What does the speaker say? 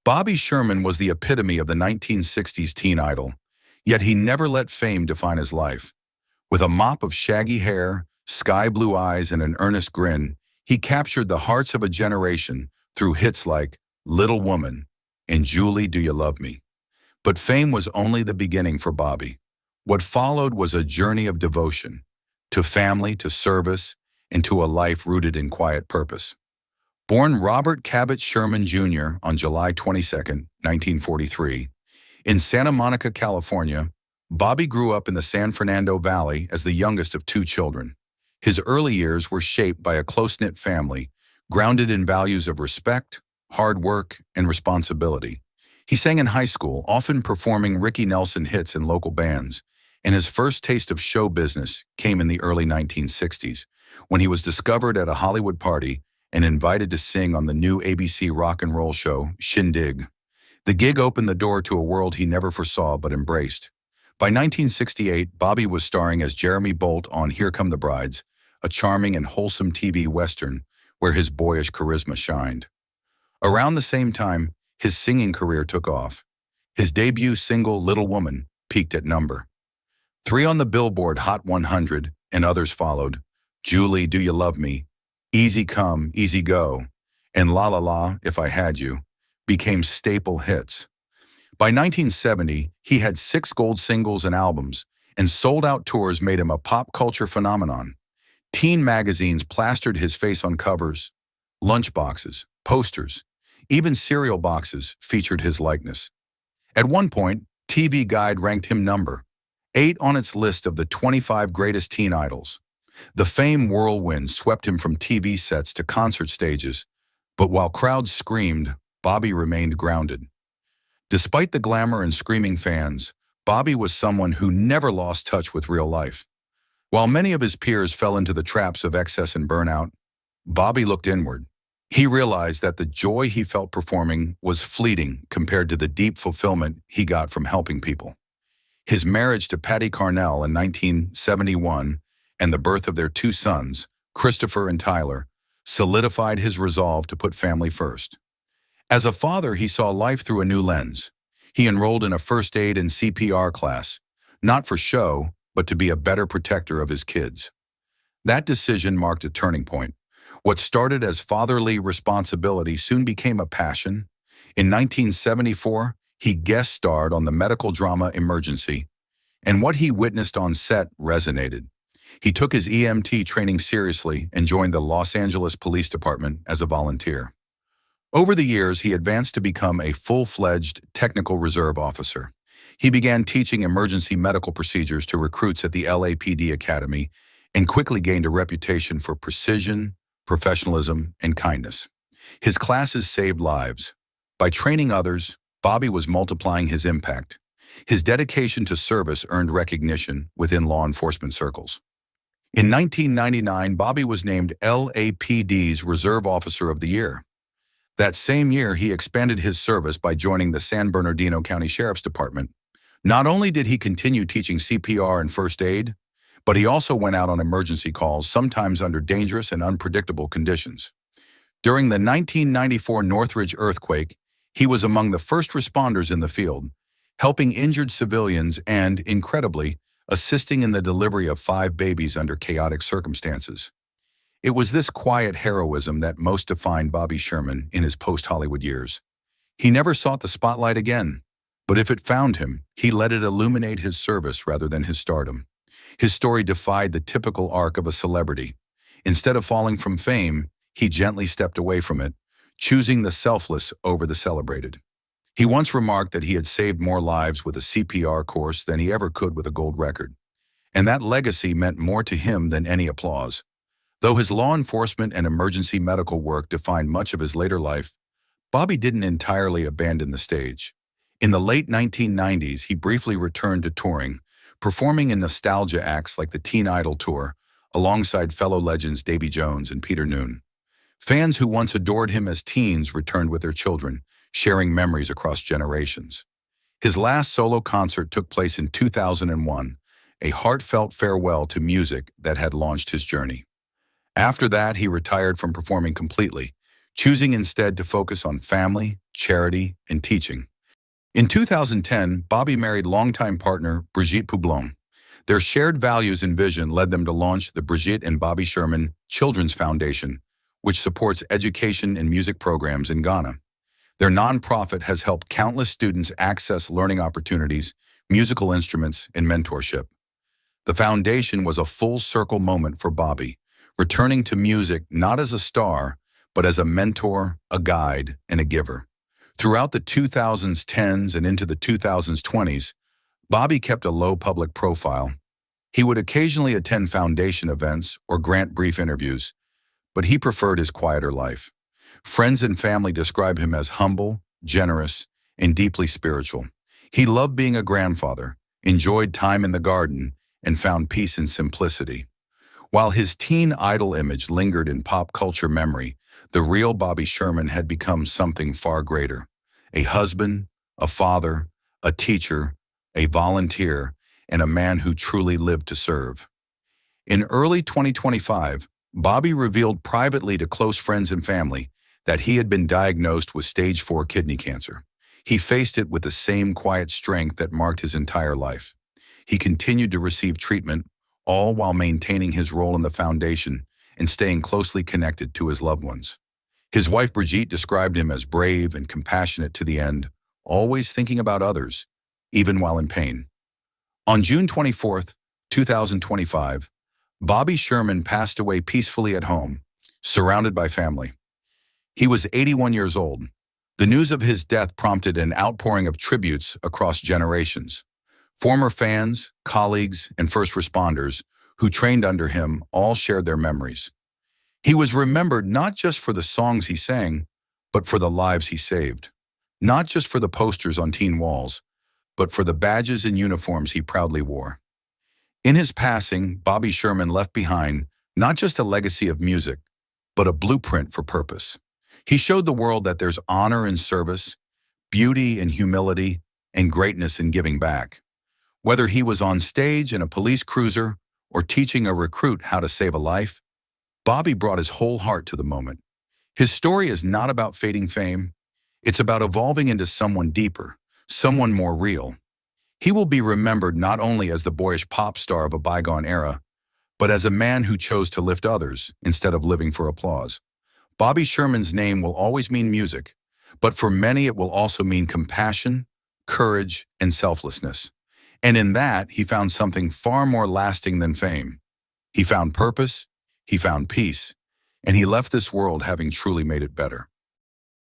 Bobby Sherman was the epitome of the 1960s teen idol, yet he never let fame define his life. With a mop of shaggy hair, sky blue eyes, and an earnest grin, he captured the hearts of a generation through hits like Little Woman and Julie, Do You Love Me? But fame was only the beginning for Bobby. What followed was a journey of devotion, to family, to service, and to a life rooted in quiet purpose. Born Robert Cabot Sherman Jr. on July 22, 1943, in Santa Monica, California, Bobby grew up in the San Fernando Valley as the youngest of two children. His early years were shaped by a close-knit family, grounded in values of respect, hard work, and responsibility. He sang in high school, often performing Ricky Nelson hits in local bands, and his first taste of show business came in the early 1960s, when he was discovered at a Hollywood party and invited to sing on the new ABC rock and roll show, Shindig. The gig opened the door to a world he never foresaw but embraced. By 1968, Bobby was starring as Jeremy Bolt on Here Come the Brides, a charming and wholesome TV western where his boyish charisma shined. Around the same time, his singing career took off. His debut single, Little Woman, peaked at number 3 on the Billboard Hot 100, and others followed. Julie, Do You Love Me? Easy Come, Easy Go, and La La La, If I Had You, became staple hits. By 1970, he had 6 gold singles and albums, and sold-out tours made him a pop culture phenomenon. Teen magazines plastered his face on covers. Lunchboxes, posters, even cereal boxes featured his likeness. At one point, TV Guide ranked him number 8 on its list of the 25 greatest teen idols. The fame whirlwind swept him from TV sets to concert stages, but while crowds screamed, Bobby remained grounded. Despite the glamour and screaming fans, Bobby was someone who never lost touch with real life. While many of his peers fell into the traps of excess and burnout, Bobby looked inward. He realized that the joy he felt performing was fleeting compared to the deep fulfillment he got from helping people. His marriage to Patty Carnell in 1971 and the birth of their 2 sons, Christopher and Tyler, solidified his resolve to put family first. As a father, he saw life through a new lens. He enrolled in a first aid and CPR class, not for show, but to be a better protector of his kids. That decision marked a turning point. What started as fatherly responsibility soon became a passion. In 1974, he guest starred on the medical drama Emergency, and what he witnessed on set resonated. He took his EMT training seriously and joined the Los Angeles Police Department as a volunteer. Over the years, he advanced to become a full-fledged technical reserve officer. He began teaching emergency medical procedures to recruits at the LAPD Academy and quickly gained a reputation for precision, professionalism, and kindness. His classes saved lives. By training others, Bobby was multiplying his impact. His dedication to service earned recognition within law enforcement circles. In 1999, Bobby was named LAPD's Reserve Officer of the Year. That same year, he expanded his service by joining the San Bernardino County Sheriff's Department. Not only did he continue teaching CPR and first aid, but he also went out on emergency calls, sometimes under dangerous and unpredictable conditions. During the 1994 Northridge earthquake, he was among the first responders in the field, helping injured civilians and, incredibly, assisting in the delivery of 5 babies under chaotic circumstances. It was this quiet heroism that most defined Bobby Sherman in his post-Hollywood years. He never sought the spotlight again, but if it found him, he let it illuminate his service rather than his stardom. His story defied the typical arc of a celebrity. Instead of falling from fame, he gently stepped away from it, choosing the selfless over the celebrated. He once remarked that he had saved more lives with a CPR course than he ever could with a gold record, and that legacy meant more to him than any applause. Though his law enforcement and emergency medical work defined much of his later life, Bobby didn't entirely abandon the stage. In the late 1990s, he briefly returned to touring, performing in nostalgia acts like the Teen Idol Tour, alongside fellow legends Davy Jones and Peter Noone. Fans who once adored him as teens returned with their children, sharing memories across generations. His last solo concert took place in 2001, a heartfelt farewell to music that had launched his journey. After that, he retired from performing completely, choosing instead to focus on family, charity, and teaching. In 2010, Bobby married longtime partner Brigitte Poublon. Their shared values and vision led them to launch the Brigitte and Bobby Sherman Children's Foundation, which supports education and music programs in Ghana. Their nonprofit has helped countless students access learning opportunities, musical instruments, and mentorship. The foundation was a full-circle moment for Bobby, returning to music not as a star, but as a mentor, a guide, and a giver. Throughout the 2010s and into the 2020s, Bobby kept a low public profile. He would occasionally attend foundation events or grant brief interviews, but he preferred his quieter life. Friends and family describe him as humble, generous, and deeply spiritual. He loved being a grandfather, enjoyed time in the garden, and found peace in simplicity. While his teen idol image lingered in pop culture memory, the real Bobby Sherman had become something far greater. A husband, a father, a teacher, a volunteer, and a man who truly lived to serve. In early 2025, Bobby revealed privately to close friends and family that he had been diagnosed with stage 4 kidney cancer. He faced it with the same quiet strength that marked his entire life. He continued to receive treatment, all while maintaining his role in the foundation and staying closely connected to his loved ones. His wife Brigitte described him as brave and compassionate to the end, always thinking about others, even while in pain. On June 24, 2025, Bobby Sherman passed away peacefully at home, surrounded by family. He was 81 years old. The news of his death prompted an outpouring of tributes across generations. Former fans, colleagues, and first responders who trained under him all shared their memories. He was remembered not just for the songs he sang, but for the lives he saved. Not just for the posters on teen walls, but for the badges and uniforms he proudly wore. In his passing, Bobby Sherman left behind not just a legacy of music, but a blueprint for purpose. He showed the world that there's honor in service, beauty in humility, and greatness in giving back. Whether he was on stage in a police cruiser or teaching a recruit how to save a life, Bobby brought his whole heart to the moment. His story is not about fading fame. It's about evolving into someone deeper, someone more real. He will be remembered not only as the boyish pop star of a bygone era, but as a man who chose to lift others instead of living for applause. Bobby Sherman's name will always mean music, but for many it will also mean compassion, courage, and selflessness. And in that, he found something far more lasting than fame. He found purpose, he found peace, and he left this world having truly made it better.